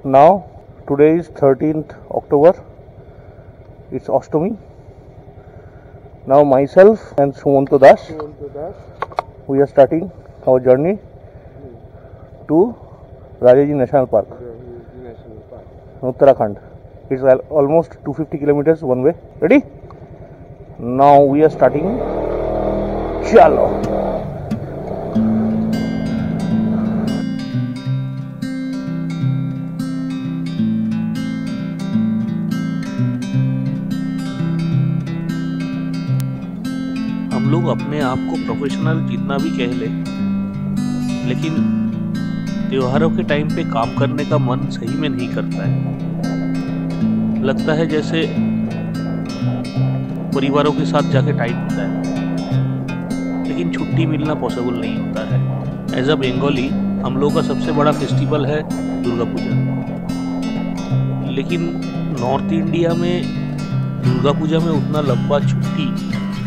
Now, today is 13th October. It's Ashtami. Now, myself and Sumanto Das, we are starting our journey to Rajaji National Park, Uttarakhand. It's almost 250 kilometers one way. Ready? Now we are starting. Chalo. हम लोग अपने आप को professional जितना भी कह ले, लेकिन त्योहारों के टाइम पे काम करने का मन सही में नहीं करता है। लगता है जैसे परिवारों के साथ जाके टाइम होता है, लेकिन छुट्टी मिलना पॉसिबल नहीं होता है। एज अ बंगाली हम लोगों का सबसे बड़ा फेस्टिवल है दुर्गा पूजा, लेकिन नॉर्थ इंडिया में दुर्गा पूजा में उतना लंबा छुट्टी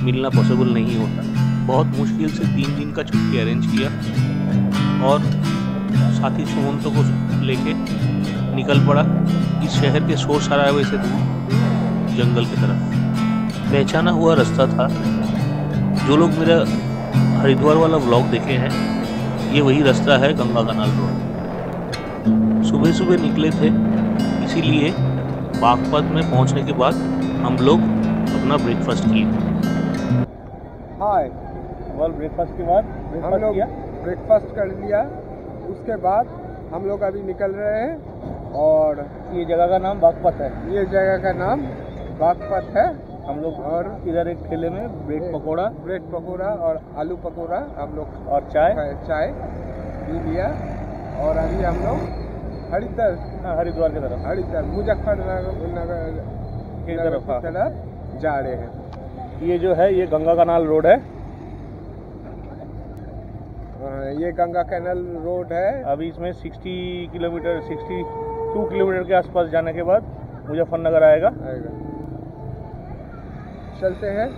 मिलना पॉसिबल नहीं होता। बहुत मुश्किल से 3 दिन का छुट्टी अरेंज किया और साथी सुमंतो को लेके निकल पड़ा इस शहर के शोर शराबे से दूर जंगल की तरफ। पहचाना हुआ रास्ता था। जो लोग मेरा हरिद्वार वाला व्लॉग देखे हैं, ये वही रास्ता है, गंगा कनाल रोड। सुबह सुबह निकले थे, इसीलिए बागपत में पहुंचने के बाद हम लोग अपना ब्रेकफास्ट किए। हाय, ब्रेकफास्ट के बाद हम लोग ब्रेकफास्ट कर लिया। उसके बाद हम लोग अभी निकल रहे हैं और ये जगह का नाम बागपत है। ये जगह का नाम बागपत है। हम लोग और इधर एक ठेले में ब्रेड पकौड़ा और आलू पकौड़ा हम लोग और चाय पी लिया। और अभी हम लोग हरिद्वार की तरफ मुजफ्फरनगर की तरफ जा रहे हैं। ये जो है ये गंगा कनाल रोड है। ये गंगा कैनल रोड है। अभी इसमें 62 किलोमीटर के आसपास जाने के बाद मुजफ्फरनगर आएगा। चलते हैं।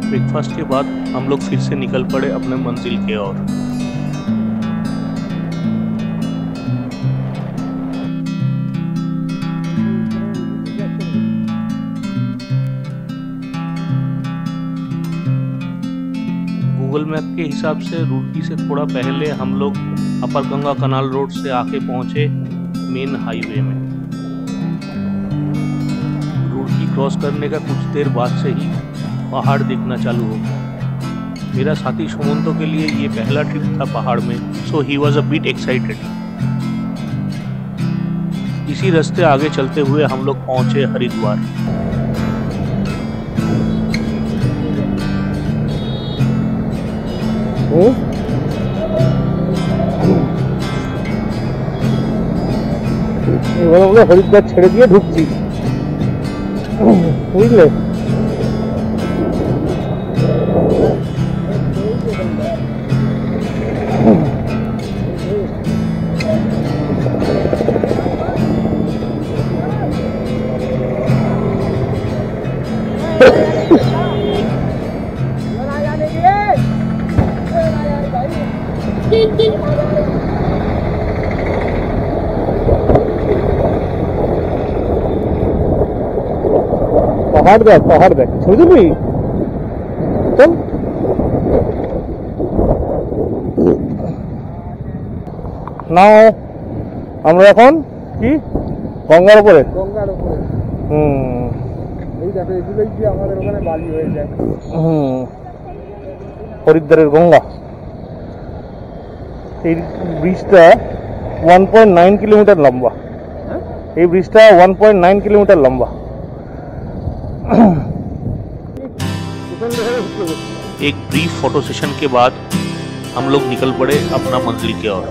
ब्रेकफास्ट के बाद हम लोग फिर से निकल पड़े अपने मंजिल की ओर। गूगल मैप के हिसाब से रुड़की से थोड़ा पहले हम लोग अपर गंगा कनाल रोड से आके पहुंचे मेन हाईवे में। रुड़की क्रॉस करने का कुछ देर बाद से ही पहाड़ दिखना चालू हो गया। मेरा साथी सुमंतो के लिए ये पहला ट्रिप था पहाड़ में, so he was a bit excited. इसी रास्ते आगे चलते हुए हम लोग पहुंचे हरिद्वार। হরিদ্বার ছেড়ে দিয়ে ঢুকছি, বুঝলে? पहाड़ देख ছবি তুলবি? চল। না আমরা এখন কি গঙ্গার উপরে? এই দেখো, এগুলোই কি আমাদের ওখানে বালি হয়ে যায়। হরিদ্বারের গঙ্গা। এই ব্রিজটা 1.9 কিলোমিটার লম্বা। এই ব্রিজটা 1.9 কিলোমিটার লম্বা। एक ब्रीफ फोटो सेशन के बाद हम लोग निकल पड़े अपना मंजिल की ओर।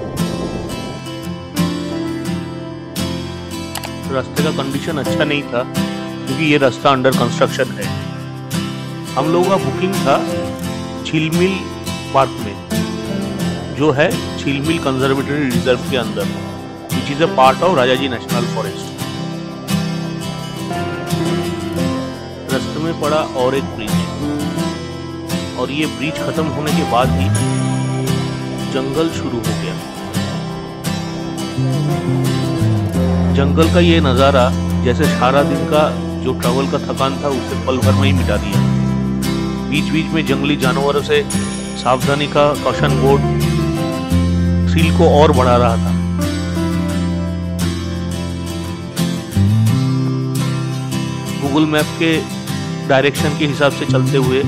रास्ते का कंडीशन अच्छा नहीं था क्योंकि ये रास्ता अंडर कंस्ट्रक्शन है। हम लोगों का बुकिंग था झीलमिल पार्क में, जो है झीलमिल कंजर्वेटरी रिजर्व के अंदर, which is a part of Rajaji national forest. रास्ते में पड़ा और एक ब्रिज, और ये ब्रिज खत्म होने के बाद ही जंगल शुरू हो गया। जंगल का ये नज़ारा जैसे सारा दिन का जो ट्रैवल का थकान था उसे पल भर में ही मिटा दिया। बीच बीच में जंगली जानवरों से सावधानी का कॉशन बोर्ड थ्रिल को और बढ़ा रहा था। गूगल मैप के डायरेक्शन के हिसाब से चलते हुए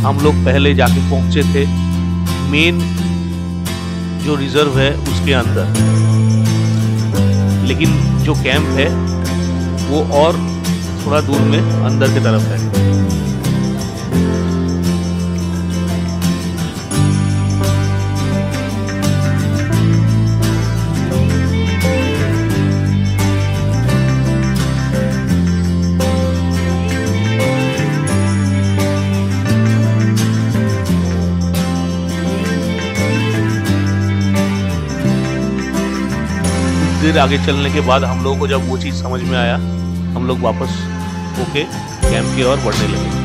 हम लोग पहले जाके पहुंचे थे मेन जो रिजर्व है उसके अंदर, लेकिन जो कैंप है वो और थोड़ा दूर में अंदर की तरफ है। देर आगे चलने के बाद हम लोगों को जब वो चीज़ समझ में आया, हम लोग वापस होके कैंप की ओर बढ़ने लगे।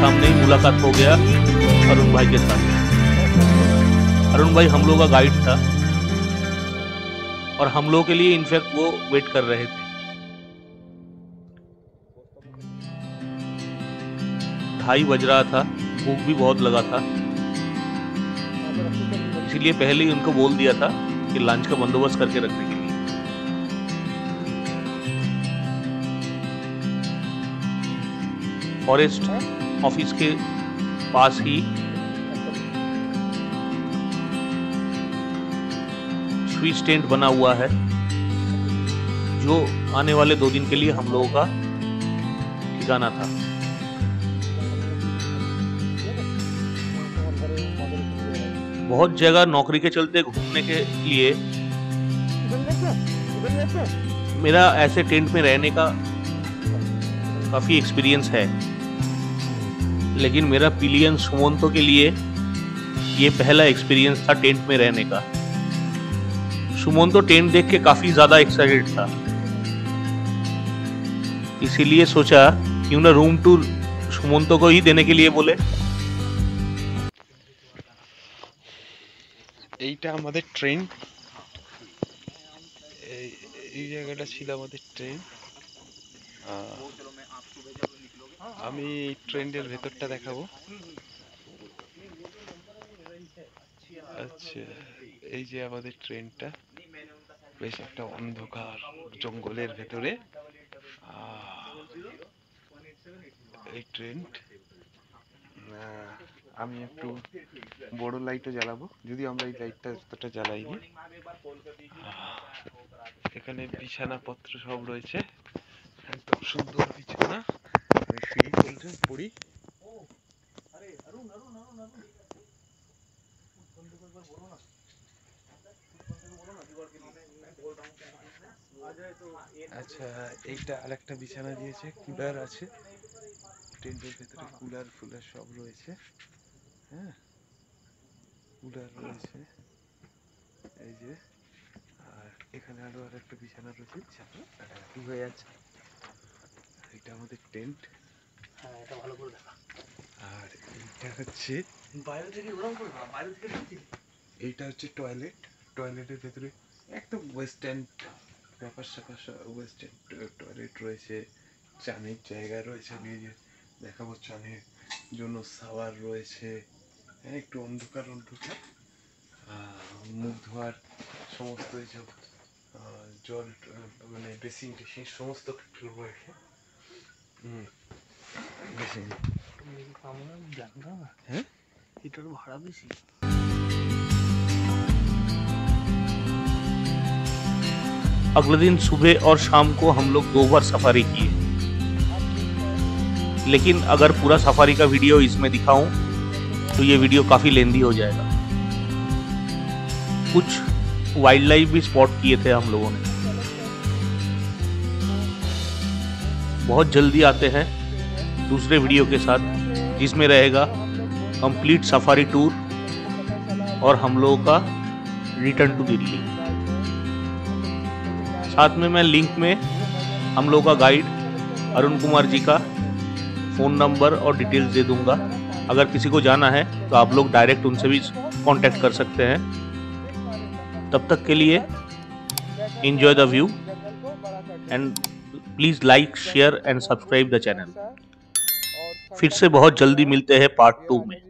सामने ही मुलाकात हो गया अरुण भाई के साथ। अरुण भाई हम लोगों का गाइड था और हम लोगों के लिए इनफैक्ट वो वेट कर रहे थे। ढाई बज रहा था, भूख भी बहुत लगा था, इसीलिए पहले ही उनको बोल दिया था कि लंच का बंदोबस्त करके रखने के लिए। फॉरेस्ट ऑफिस के पास ही स्विच टेंट बना हुआ है जो आने वाले 2 दिन के लिए हम लोगों का ठिकाना था। बहुत जगह नौकरी के चलते घूमने के लिए मेरा ऐसे टेंट में रहने का काफी एक्सपीरियंस है, लेकिन मेरा पिलियन सुमंतो के लिए ये पहला एक्सपीरियंस था टेंट में रहने का। सुमंतो टेंट देख के काफी ज्यादा एक्साइटेड था, इसीलिए सोचा क्यों ना रूम टूर सुमंतो को ही देने के लिए बोले। এইটা আমাদের ট্রেন, এই জায়গাটা ছিল আমাদের ট্রেন। আমি ট্রেনের ভেতরটা দেখাবো। আচ্ছা, এই যে আমাদের ট্রেনটা বেশ একটা অন্ধকার জঙ্গলের ভেতরে এই ট্রেন। আমি একটু বড় লাইটও জ্বালাবো, যদি আমরা এই লাইটটা এতটা জ্বালাইনি। এখানে বিছানাপত্র সব রয়েছে, একদম সুন্দর বিছানা। আমি সিঁড়ি চলছে পড়ি। আচ্ছা, এইটা আরেকটা বিছানা দিয়েছে, কুলার আছে টেন্টের ভেতরে, কুলার ফুলার সব রয়েছে। হ্যাঁ, কুলার রয়েছে এই যে। আর এখানে আরো আরেকটা বিছানা রয়েছে, কি হয়ে আছে। এটা আমাদের টেন্ট। হ্যাঁ এটা ভালো করে দেখা। আর এইটা হচ্ছে বাইরে থেকে ওরকম করে না, বাইরে থেকে ঢুকছি। এইটা হচ্ছে টয়লেট। টয়লেটের ভেতরে একদম ওয়েস্টার্ন ব্যাপার স্যাপার, ওয়েস্টার্ন টয়লেট রয়েছে, চানের জায়গা রয়েছে, নিজে দেখাবো চানের জন্য শাওয়ার রয়েছে, একটু অন্ধকার অন্ধকার, মুখ ধোয়ার সমস্ত এইসব জল মানে বেসিন টেসিন সমস্ত কিছু রয়েছে। বেসিন জানতাম না, হ্যাঁ এটার ভাড়া বেশি। अगले दिन सुबह और शाम को हम लोग 2 बार सफारी किए, लेकिन अगर पूरा सफारी का वीडियो इसमें दिखाऊं तो ये वीडियो काफ़ी लेंदी हो जाएगा। कुछ वाइल्ड लाइफ भी स्पॉट किए थे हम लोगों ने। बहुत जल्दी आते हैं दूसरे वीडियो के साथ, जिसमें रहेगा कंप्लीट सफारी टूर और हम लोगों का रिटर्न टू दिल्ली। साथ में मैं लिंक में हम लोगों का गाइड अरुण कुमार जी का फ़ोन नंबर और डिटेल्स दे दूंगा। अगर किसी को जाना है तो आप लोग डायरेक्ट उनसे भी कांटेक्ट कर सकते हैं। तब तक के लिए enjoy the view and please like share and subscribe the channel. फिर से बहुत जल्दी मिलते हैं पार्ट 2 में।